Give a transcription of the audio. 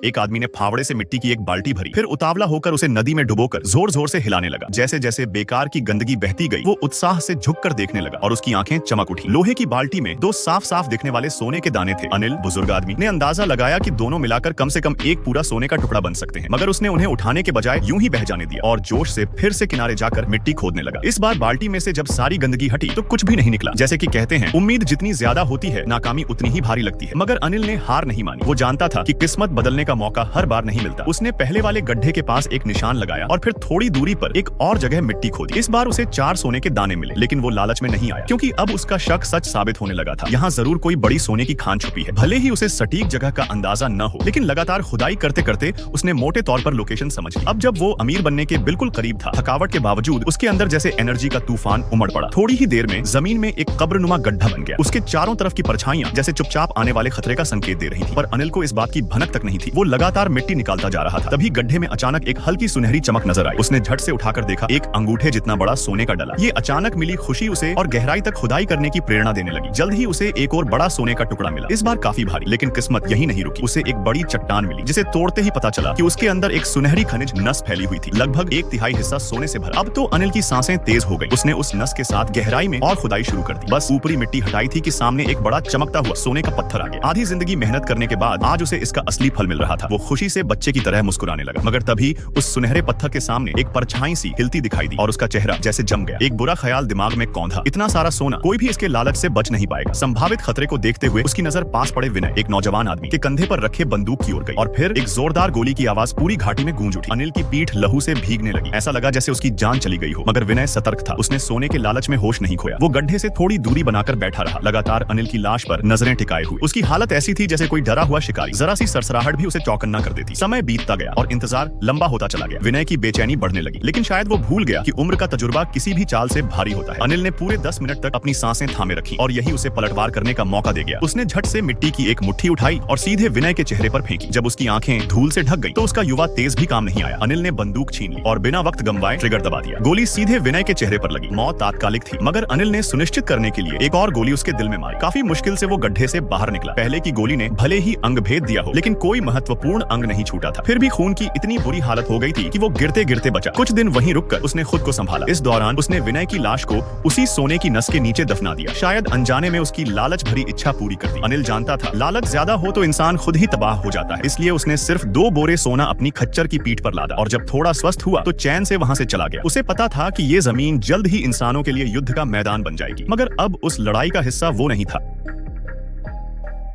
एक आदमी ने फावड़े से मिट्टी की एक बाल्टी भरी, फिर उतावला होकर उसे नदी में डुबोकर जोर जोर से हिलाने लगा। जैसे जैसे बेकार की गंदगी बहती गई, वो उत्साह से झुककर देखने लगा और उसकी आंखें चमक उठी। लोहे की बाल्टी में दो साफ साफ दिखने वाले सोने के दाने थे। अनिल, बुजुर्ग आदमी, ने अंदाजा लगाया कि दोनों मिलाकर कम से कम एक पूरा सोने का टुकड़ा बन सकते हैं, मगर उसने उन्हें उठाने के बजाय यूं ही बह जाने दिया और जोश से फिर से किनारे जाकर मिट्टी खोदने लगा। इस बार बाल्टी में से जब सारी गंदगी हटी तो कुछ भी नहीं निकला। जैसे कि कहते हैं, उम्मीद जितनी ज्यादा होती है नाकामी उतनी ही भारी लगती है। मगर अनिल ने हार नहीं मानी। वो जानता था कि किस्मत बदलने का मौका हर बार नहीं मिलता। उसने पहले वाले गड्ढे के पास एक निशान लगाया और फिर थोड़ी दूरी पर एक और जगह मिट्टी खोदी। इस बार उसे 4 सोने के दाने मिले, लेकिन वो लालच में नहीं आया, क्योंकि अब उसका शक सच साबित होने लगा था। यहाँ जरूर कोई बड़ी सोने की खान छुपी है। भले ही उसे सटीक जगह का अंदाजा न हो, लेकिन लगातार खुदाई करते करते उसने मोटे तौर पर लोकेशन समझ ली। अब जब वो अमीर बनने के बिल्कुल करीब था, थकावट के बावजूद उसके अंदर जैसे एनर्जी का तूफान उमड़ पड़ा। थोड़ी ही देर में जमीन में एक कब्रनुमा गड्ढा बन गया। उसके चारों तरफ की परछाइयां जैसे चुपचाप आने वाले खतरे का संकेत दे रही थी, पर अनिल को इस बात की भनक तक नहीं थी। वो लगातार मिट्टी निकालता जा रहा था। तभी गड्ढे में अचानक एक हल्की सुनहरी चमक नजर आई। उसने झट से उठाकर देखा, एक अंगूठे जितना बड़ा सोने का डला। ये अचानक मिली खुशी उसे और गहराई तक खुदाई करने की प्रेरणा देने लगी। जल्द ही उसे एक और बड़ा सोने का टुकड़ा मिला, इस बार काफी भारी। लेकिन किस्मत यही नहीं रुकी। उसे एक बड़ी चट्टान मिली, जिसे तोड़ते ही पता चला कि उसके अंदर एक सुनहरी खनिज नस फैली हुई थी, लगभग 1/3 हिस्सा सोने से भरा। अब तो अनिल की सांसें तेज हो गई। उसने उस नस के साथ गहराई में और खुदाई शुरू कर दी। बस ऊपरी मिट्टी हटाई थी कि सामने एक बड़ा चमकता हुआ सोने का पत्थर आ गया। आधी जिंदगी मेहनत करने के बाद आज उसे इसका असली फल मिल रहा था। वो खुशी से बच्चे की तरह मुस्कुराने लगा। मगर तभी उस सुनहरे पत्थर के सामने एक परछाई सी हिलती दिखाई दी और उसका चेहरा जैसे जम गया। एक बुरा ख्याल दिमाग में कौंधा, इतना सारा सोना, कोई भी इसके लालच से बच नहीं पाएगा। संभावित खतरे को देखते हुए उसकी नजर पास पड़े विनय, एक नौजवान आदमी, के कंधे पर रखे बंदूक की ओर गई और फिर एक जोरदार गोली की आवाज पूरी घाटी में गूंज उठी। अनिल की पीठ लहू से भीगने लगी। ऐसा लगा जैसे उसकी जान चली गई हो। मगर विनय सतर्क था। उसने सोने के लालच में होश नहीं खोया। वो गड्ढे से थोड़ी दूरी बनाकर बैठा रहा, लगातार अनिल की लाश पर नजरें टिकाए हुए। उसकी हालत ऐसी थी जैसे कोई डरा हुआ शिकारी। जरा सी सरसराहट भी उसे चौकन्ना कर देती। समय बीतता गया और इंतजार लंबा होता चला गया। विनय की बेचैनी बढ़ने लगी, लेकिन शायद वो भूल गया कि उम्र का तजुर्बा किसी भी चाल से भारी होता है। अनिल ने पूरे 10 मिनट तक अपनी सांसें थामे रखी और यही उसे पलटवार करने का मौका दे गया। उसने झट से मिट्टी की एक मुट्ठी उठाई और सीधे विनय के चेहरे पर फेंकी। जब उसकी आंखें धूल से ढक गईं, तो उसका युवा तेज भी काम नहीं आया। अनिल ने बंदूक छीन ली और बिना वक्त गंवाए ट्रिगर दबा दिया। गोली सीधे विनय के चेहरे पर लगी। मौत तात्कालिक थी, मगर अनिल ने सुनिश्चित करने के लिए एक और गोली उसके दिल में मारी। काफी मुश्किल से वो गड्ढे से बाहर निकला। पहले की गोली ने भले ही अंग भेद दिया हो, लेकिन कोई महत्वपूर्ण अंग नहीं छूटा था। फिर भी खून की इतनी बुरी हालत हो गई थी कि वो गिरते गिरते बचा। कुछ दिन वहीं रुककर उसने खुद को संभाला। इस दौरान उसने विनय की लाश को उसी सोने की नस के नीचे दफना दिया। शायद अनजाने में उसकी लालच भरी इच्छा पूरी कर दी। अनिल जानता था, लालच ज्यादा हो तो इंसान खुद ही तबाह हो जाता है। इसलिए उसने सिर्फ 2 बोरे सोना अपनी खच्चर की पीठ पर लादा और जब थोड़ा स्वस्थ हुआ तो चैन से वहां से चला गया। उसे पता था कि ये जमीन जल्द ही इंसानों के लिए युद्ध का मैदान बन जाएगी, मगर अब उस लड़ाई का हिस्सा वो नहीं था।